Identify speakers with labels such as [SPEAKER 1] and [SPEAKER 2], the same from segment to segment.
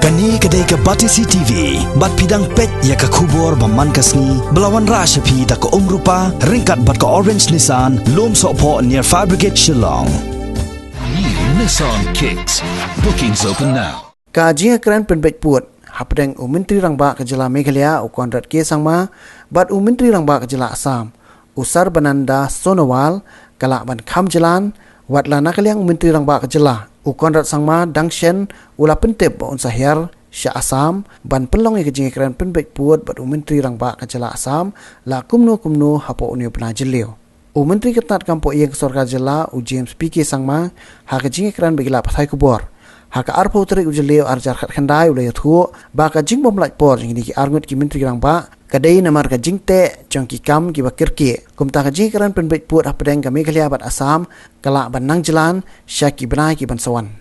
[SPEAKER 1] Kani kedai ke Batisi TV, bat pidang pet ya ke kubur baman kasni, belawan rasa pi da ke rupa, ringkat bat ke Orange Nissan, lom sokpo near Fire Brigade Shillong.
[SPEAKER 2] New Nissan Kicks. Bookings open now.
[SPEAKER 3] Kajian keran penbet puat, hapdeng Menteri Rangba Kejala Meghalaya Konrad K Sangma, bat Menteri Rangba Kejala Assam, Usar Bananda Sonowal, kalak ban Kham Jalan, wat lana kaliang Menteri Rangba Kejala, Konrad Sangma Dangshen, ula pentep ba unsahir Syah Assam, ban pelong kajian keran penbet puat bat Menteri Rangba Kejala Assam, la kumno hapo unio penajeliu. Menteri Ketat Kampo Yang Sorga Jela James PK Sangma, hakajian keran begila pasai kubor. Haka arpo terik ujeleo arjar khat khandai ulai thuo ba ka jing bom laj por jing ki arngut ki menteri rangba kadai namar ka jing te jong ki kam ki bakirke kumta ka jing karan penbet put hapdeng ka Meghalaya bat Assam kala ban nang jalan syaki benai ki ban sawan.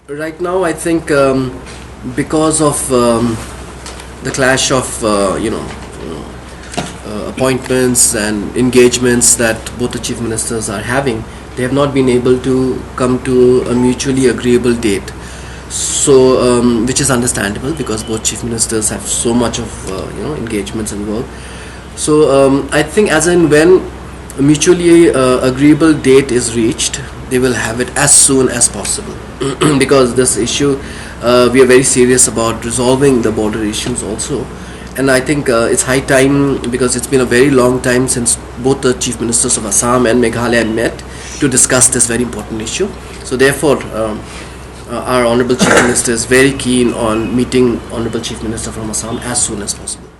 [SPEAKER 4] Right now I think because of the clash of appointments and engagements that both the chief ministers are having, they have not been able to come to a mutually agreeable date. So, which is understandable because both chief ministers have so much of engagements and work. So, I think as and when a mutually agreeable date is reached, they will have it as soon as possible. Because this issue, we are very serious about resolving the border issues also. And I think it's high time because it's been a very long time since both the chief ministers of Assam and Meghalaya met to discuss this very important issue. So therefore, our Honourable Chief Minister is very keen on meeting Honourable Chief Minister from Assam as soon as possible.